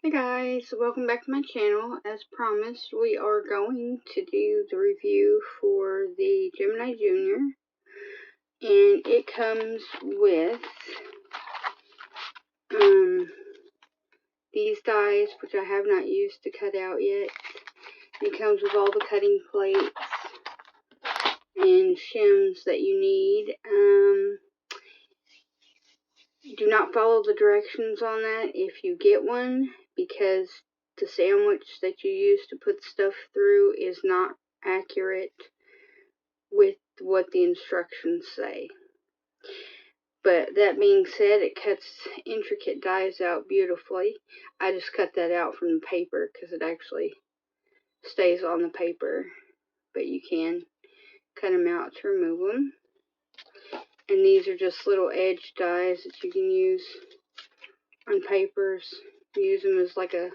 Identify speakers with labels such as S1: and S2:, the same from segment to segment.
S1: Hey guys, welcome back to my channel. As promised, we are going to do the review for the Gemini Junior, and it comes with these dies, which I have not used to cut out yet. It comes with all the cutting plates and shims that you need. Do not follow the directions on that if you get one, because the sandwich that you use to put stuff through is not accurate with what the instructions say. But that being said, it cuts intricate dies out beautifully. I just cut that out from the paper because it actually stays on the paper, but you can cut them out to remove them. And these are just little edge dies that you can use on papers. Use them as like a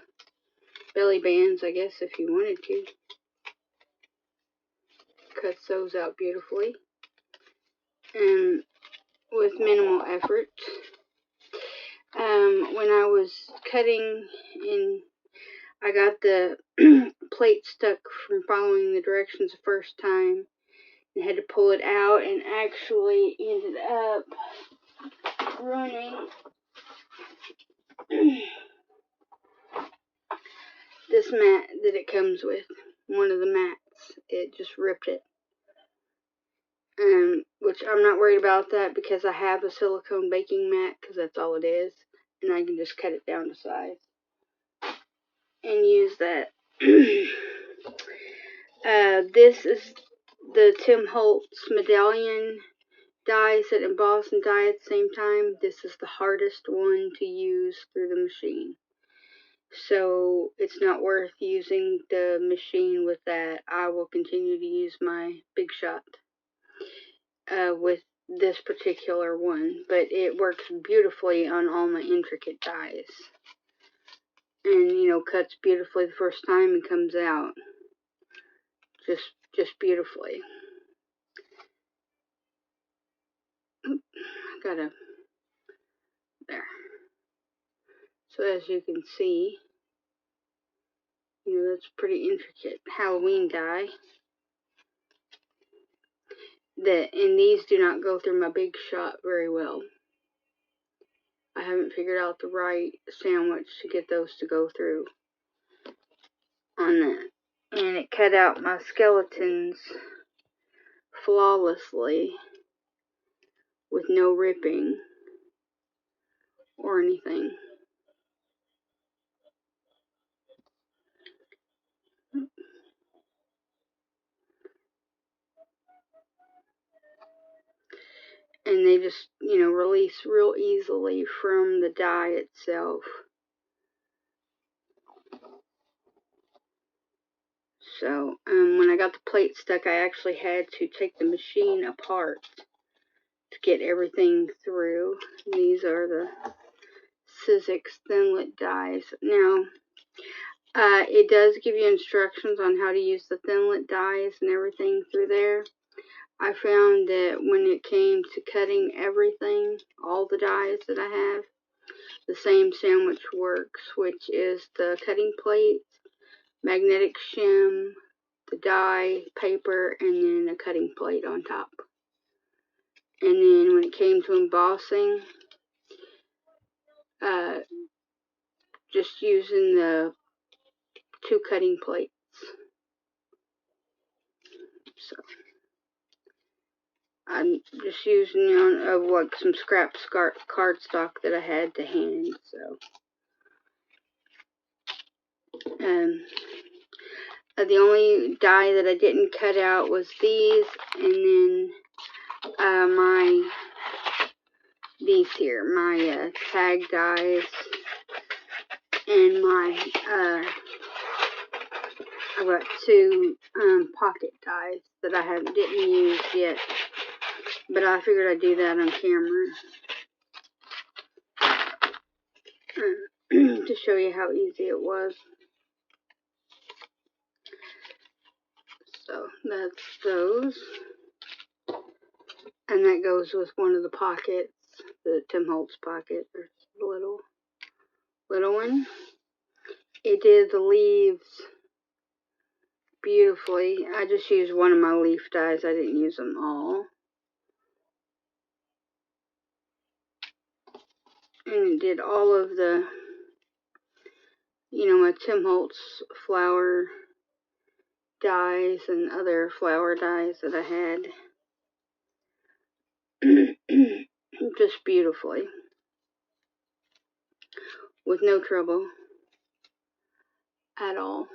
S1: belly bands, I guess, if you wanted to. Cuts those out beautifully and with minimal effort. When I was cutting in, I got the plate stuck from following the directions the first time and had to pull it out, and actually ended up ruining this mat that it comes with. One of the mats, it just ripped it. Which I'm not worried about that because I have a silicone baking mat, because that's all it is, and I can just cut it down to size and use that. This is the Tim Holtz Medallion dies that emboss and die at the same time. This is the hardest one to use through the machine, so it's not worth using the machine with that. I will continue to use my Big Shot with this particular one, but it works beautifully on all my intricate dies, and cuts beautifully the first time and comes out just beautifully. There. So as you can see, that's pretty intricate Halloween die. And these do not go through my Big Shot very well. I haven't figured out the right sandwich to get those to go through on that. And it cut out my skeletons flawlessly with no ripping or anything. And they just, release real easily from the die itself. So, when I got the plate stuck, I actually had to take the machine apart to get everything through. These are the Sizzix Thinlit dies. Now, it does give you instructions on how to use the Thinlit dies and everything through there. I found that when it came to cutting everything, all the dies that I have, the same sandwich works, which is the cutting plate, magnetic shim, the die, paper, and then a cutting plate on top. And then when it came to embossing, just using the 2 cutting plates. So I'm just using like some scrap cardstock that I had to hand. So the only die that I didn't cut out was these, and then these here, my tag dies, and my I've got 2 pocket dies that I didn't use yet, but I figured I'd do that on camera to show you how easy it was. So that's those, and that goes with one of the pockets, the Tim Holtz pocket, or the little one. it did the leaves beautifully. I just used one of my leaf dyes. I didn't use them all. And it did all of the, my Tim Holtz flower dyes and other flower dyes that I had. Just beautifully. With no trouble at all.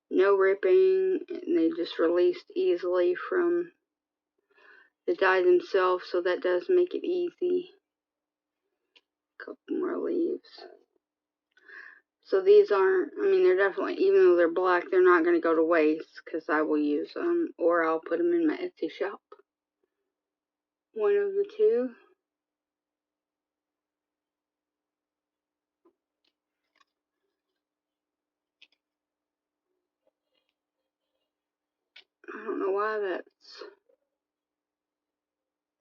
S1: No ripping, and they just released easily from the dye themselves, so that does make it easy. Couple more leaves. So these aren't, they're definitely, even though they're black, they're not going to go to waste, because I will use them, or I'll put them in my Etsy shop. One of the two. I don't know why that's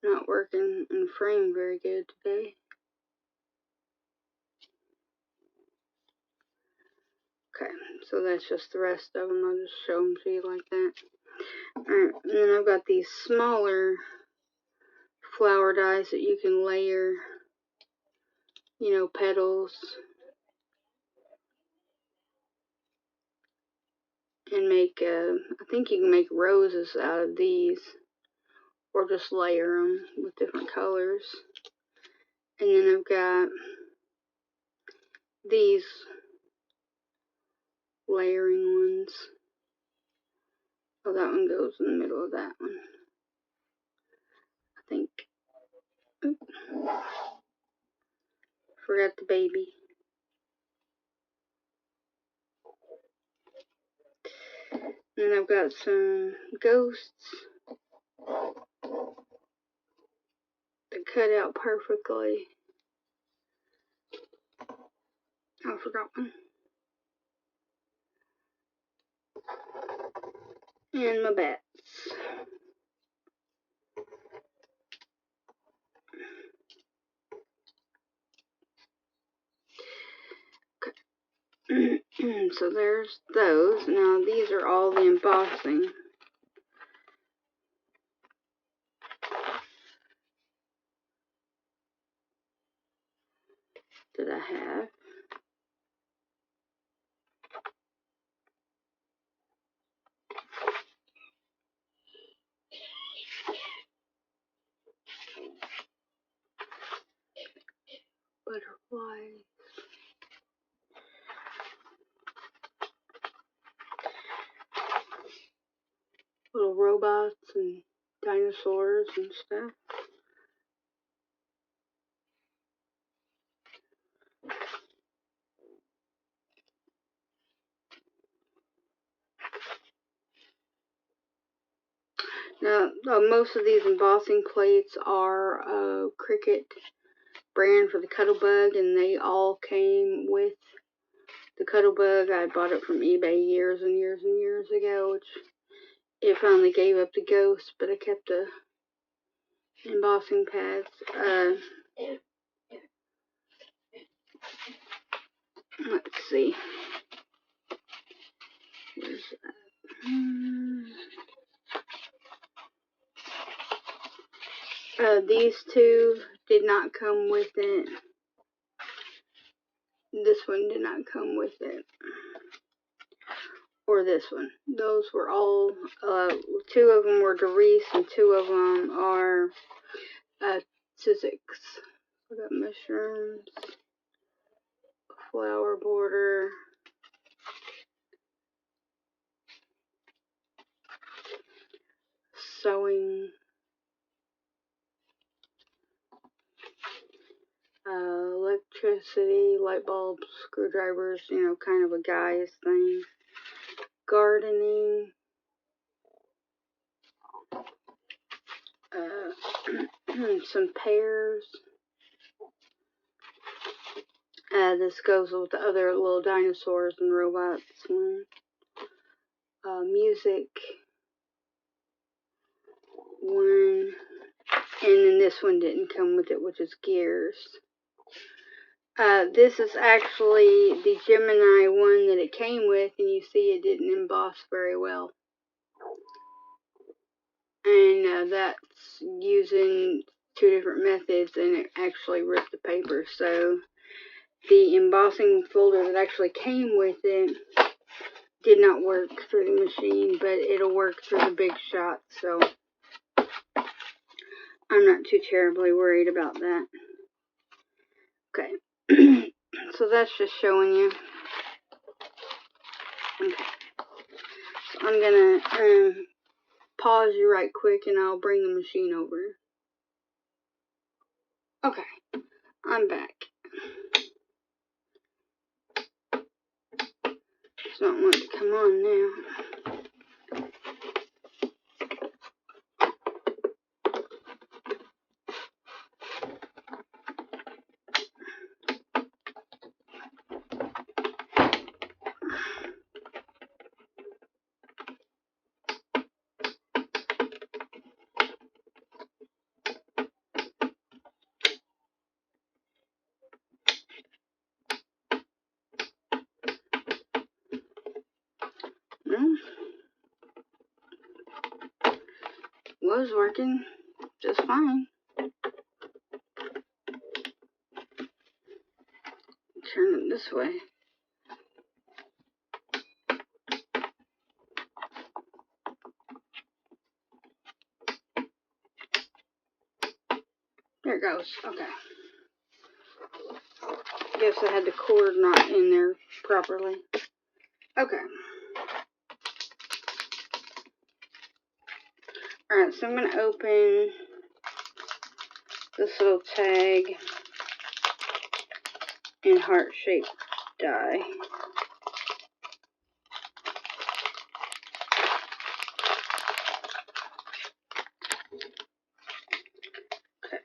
S1: not working in frame very good today. Okay, so that's just the rest of them. I'll just show them to you like that. Alright, and then I've got these smaller flower dyes that you can layer, petals, and make, I think you can make roses out of these, or just layer them with different colors. And then I've got these layering ones. Oh, that one goes in the middle of that one, I think. Oop. Forgot the baby. And I've got some ghosts that cut out perfectly. Oh, I forgot one. And my bats. Okay. So there's those. Now these are all the embossing that I have. Butterflies. Little robots and dinosaurs and stuff. Now, most of these embossing plates are Cricut brand for the Cuttlebug, and they all came with the Cuttlebug. I bought it from eBay years and years and years ago, which it finally gave up the ghost, but I kept the embossing pads. Let's see. Where's that? These two did not come with it. This one did not come with it. Or this one. Those were all, two of them were Doris and two of them are Sizzix. We got mushrooms, flower border, sewing, electricity, light bulbs, screwdrivers, kind of a guy's thing, gardening, some pears. This goes with the other little dinosaurs and robots one. Music one, and then this one didn't come with it, which is gears. This is actually the Gemini one that it came with, and you see it didn't emboss very well. And that's using 2 different methods, and it actually ripped the paper. So the embossing folder that actually came with it did not work through the machine, but it'll work through the Big Shot, so I'm not too terribly worried about that. Okay, so that's just showing you. Okay, so I'm gonna pause you right quick, and I'll bring the machine over. Okay, I'm back. It's not wanting to come on now. Was working just fine. Turn it this way. There it goes. Okay. Guess I had the cord not in there properly. Okay. Alright, so I'm going to open this little tag in heart-shaped die. Okay.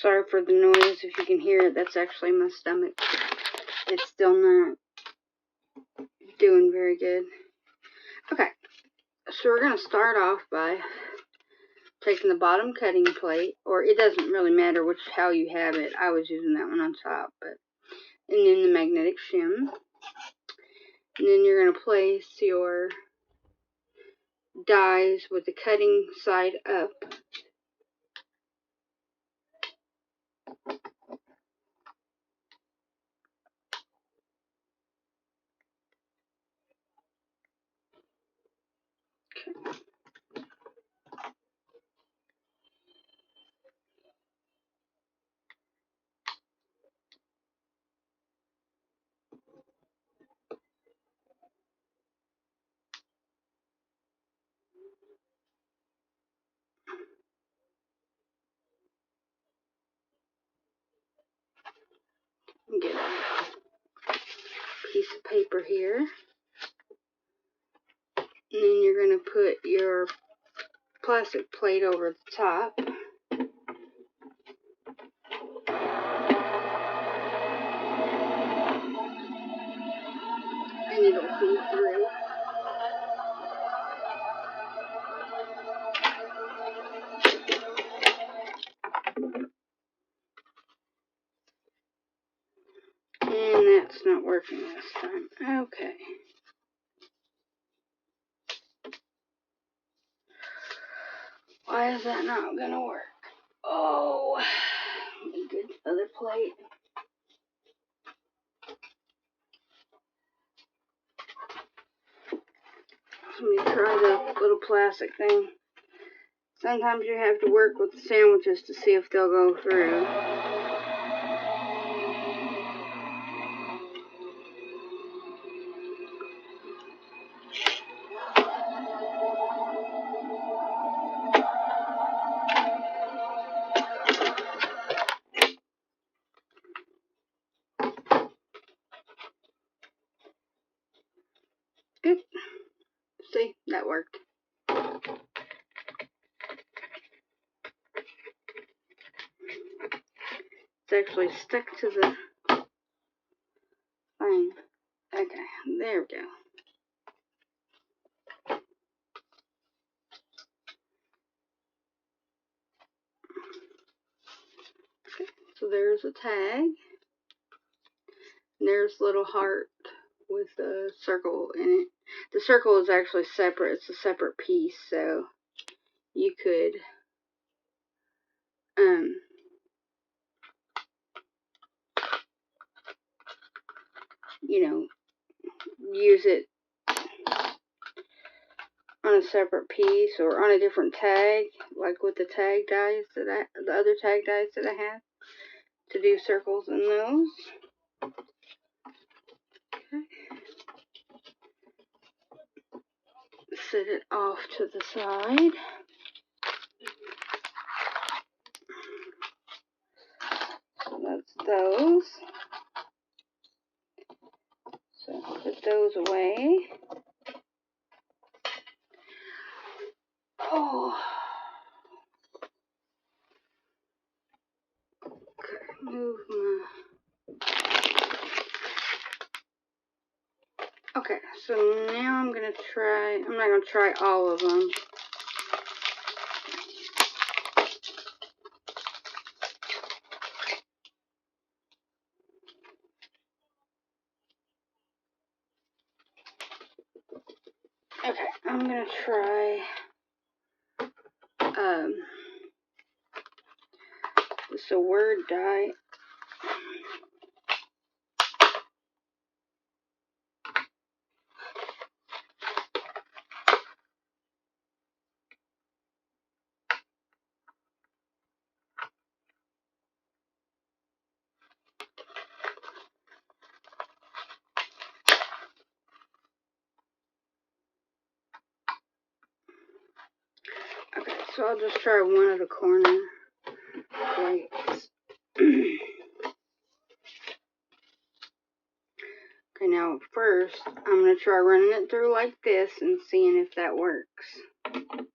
S1: Sorry for the noise. If you can hear it, that's actually my stomach. It's still not doing very good. Okay, so we're going to start off by taking the bottom cutting plate, or it doesn't really matter how you have it. I was using that one on top, and then the magnetic shim. And then you're going to place your dies with the cutting side up. Get a piece of paper here. And then you're going to put your plastic plate over the top. And it'll feed through. And that's not working this time. Okay. Why is that not going to work? Oh, a good other plate. Let me try the little plastic thing. Sometimes you have to work with the sandwiches to see if they'll go through. Good. See, that worked. It's actually stuck to the thing. Okay, there we go. Okay, so there's a tag. And there's a little heart with a circle in it. The circle is actually separate. It's a separate piece, so you could you know, use it on a separate piece or on a different tag, like with the tag dies that the other tag dies that I have, to do circles in those. Okay. Set it off to the side. So that's those. So put those away. Oh. Okay, move my... Okay, so now I'm not gonna try all of them. Okay, I'm gonna try this a word die. Okay, so I'll just try one at a corner. Plates. Okay, now first I'm going to try running it through like this and seeing if that works. And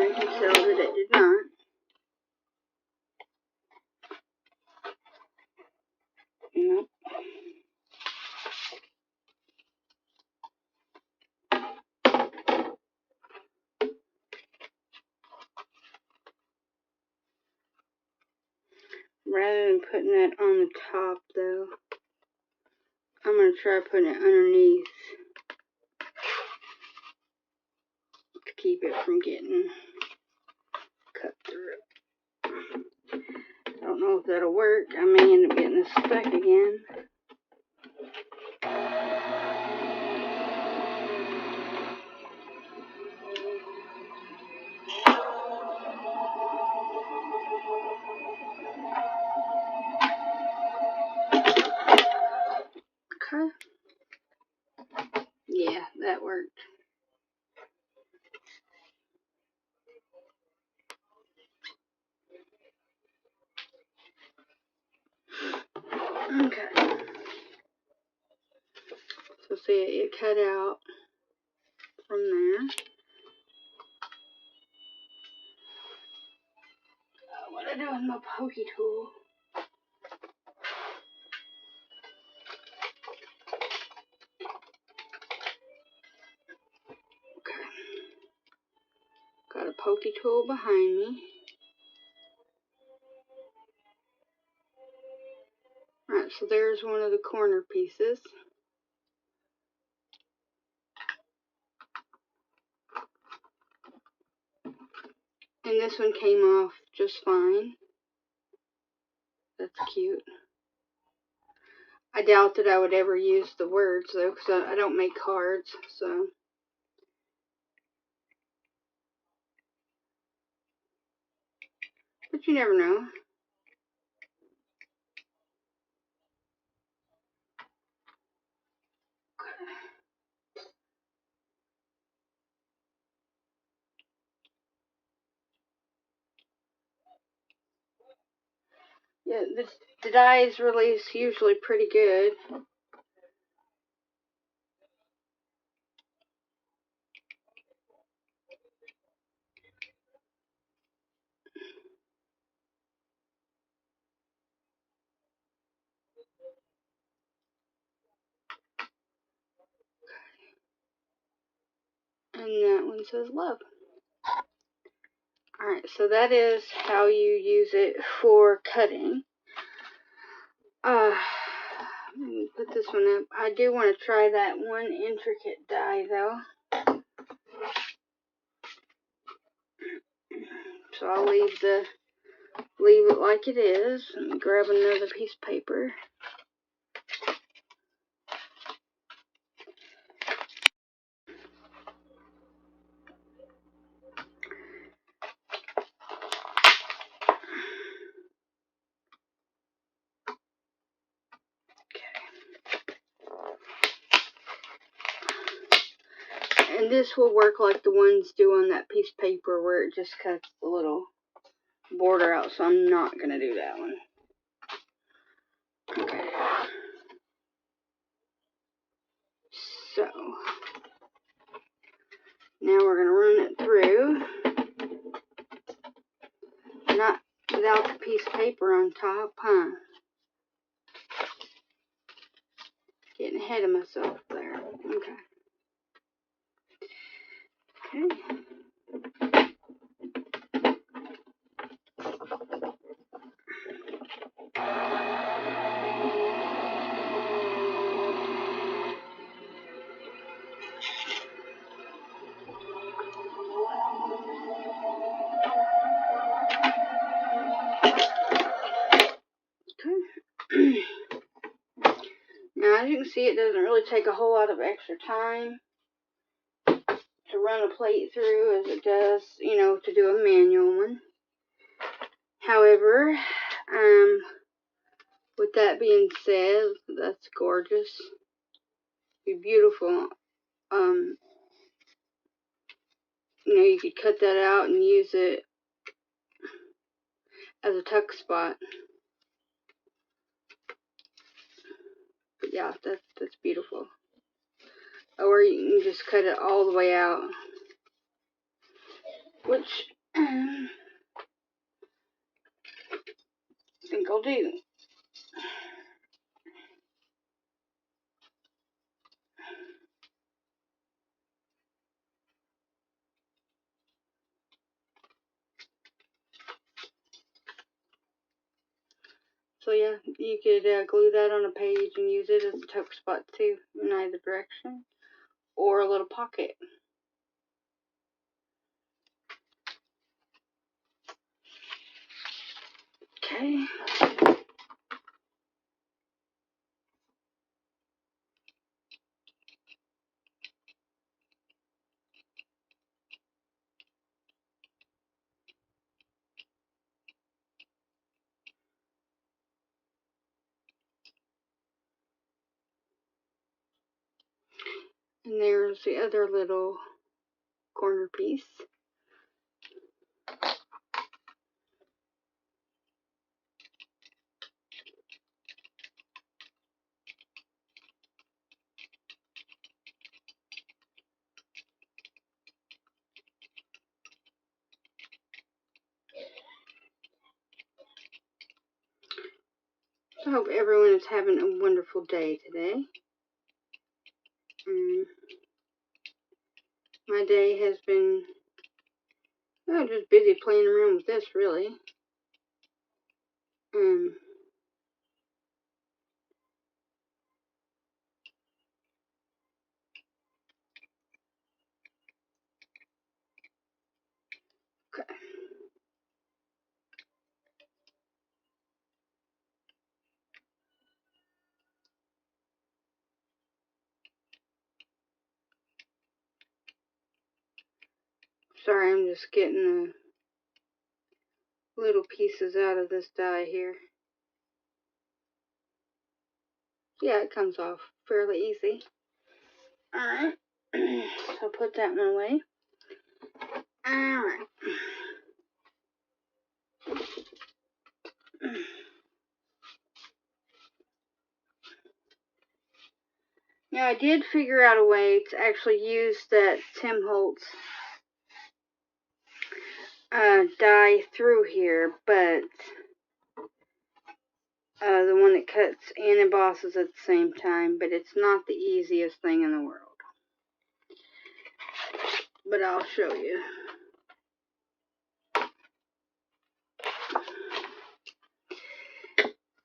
S1: I can tell that it did not. Nope. Rather than putting it on the top though, I'm going to try putting it underneath to keep it from getting cut through. I don't know if that'll work. I may end up getting this stuck again. Okay. Yeah, that worked. Okay. So see, it cut out from there. What I do with my pokey tool? Okay. Got a pokey tool behind me. Alright, so there's one of the corner pieces. And this one came off just fine. That's cute. I doubt that I would ever use the words though, because I don't make cards, so. But you never know. the dyes release usually pretty good. And that one says love. Alright, so that is how you use it for cutting. Put this one up. I do want to try that one intricate die though. So I'll leave it like it is and grab another piece of paper. And this will work like the ones do on that piece of paper where it just cuts the little border out, so I'm not going to do that one. Okay. So, now we're going to run it through. Not without the piece of paper on top, huh? Getting ahead of myself there. Okay. Okay. Now, as you can see, it doesn't really take a whole lot of extra time to run a plate through as it does, you know, to do a manual one. However, with that being said, that's gorgeous. Be beautiful. You know, you could cut that out and use it as a tuck spot. But yeah, that's beautiful. Or you can just cut it all the way out, which I think I'll do. So yeah, you could glue that on a page and use it as a tuck spot too, in either direction, or a little pocket. Okay. And there's the other little corner piece. I hope everyone is having a wonderful day today. My day has been just busy playing around with this, really. Okay. Sorry, I'm just getting the little pieces out of this die here. Yeah, it comes off fairly easy. Alright, so put that one away. Alright. Now, I did figure out a way to actually use that Holtz die through here, but the one that cuts and embosses at the same time, but it's not the easiest thing in the world. But I'll show you.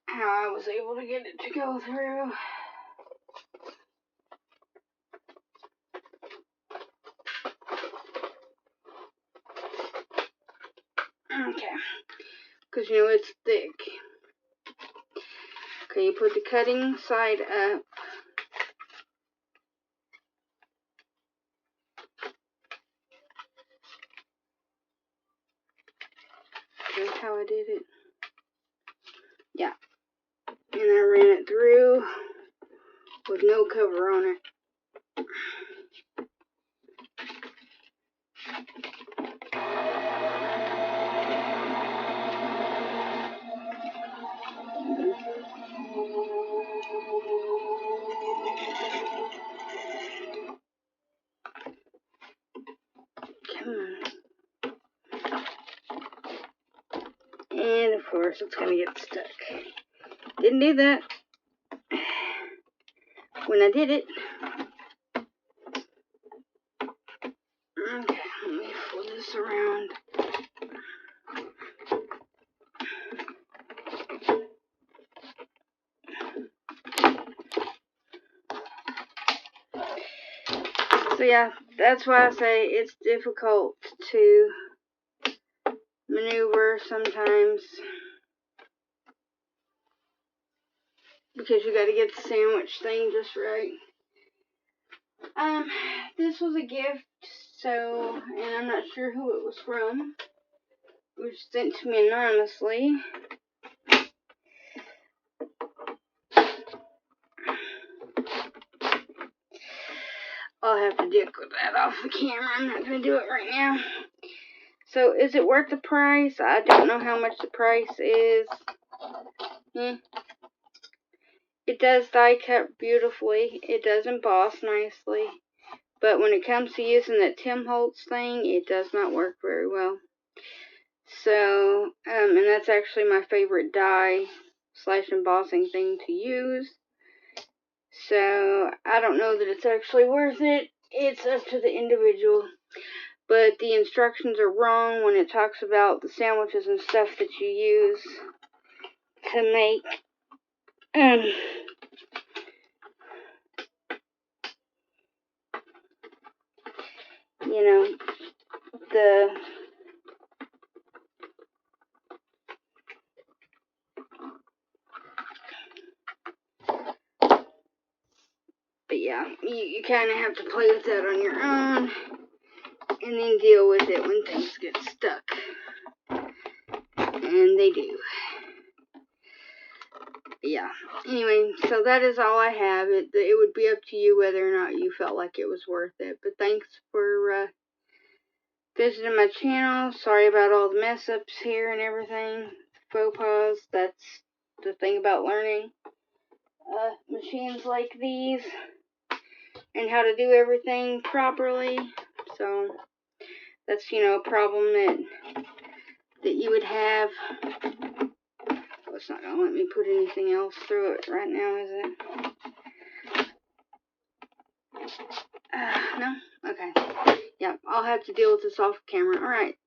S1: How I was able to get it to go through. Okay, because you know it's thick. Okay, you put the cutting side up. That's how I did it. Yeah, and I ran it through with no cover on it. Come on. And of course it's going to get stuck. Didn't do that when I did it. Okay, let me flip this around. So yeah, that's why I say it's difficult to maneuver sometimes, because you got to get the sandwich thing just right. This was a gift, so, and I'm not sure who it was from. It was sent to me anonymously. I'll have to dig that off the camera. I'm not going to do it right now. So, is it worth the price? I don't know how much the price is. It does die cut beautifully. It does emboss nicely. But when it comes to using that Holtz thing, it does not work very well. So, and that's actually my favorite die / embossing thing to use. So, I don't know that it's actually worth it. It's up to the individual. But the instructions are wrong when it talks about the sandwiches and stuff that you use to make. You know, but yeah, you kind of have to play with that on your own, and then deal with it when things get stuck. And they do. But yeah, anyway, so that is all I have. It would be up to you whether or not you felt like it was worth it. But thanks for visiting my channel. Sorry about all the mess ups here and everything. Faux pas. That's the thing about learning machines like these and how to do everything properly. So that's, you know, a problem that you would have. Oh, it's not gonna let me put anything else through it right now, is it? No? Okay. Yeah, I'll have to deal with this off camera. Alright.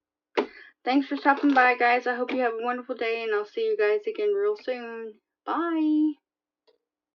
S1: Thanks for stopping by, guys. I hope you have a wonderful day, and I'll see you guys again real soon. Bye.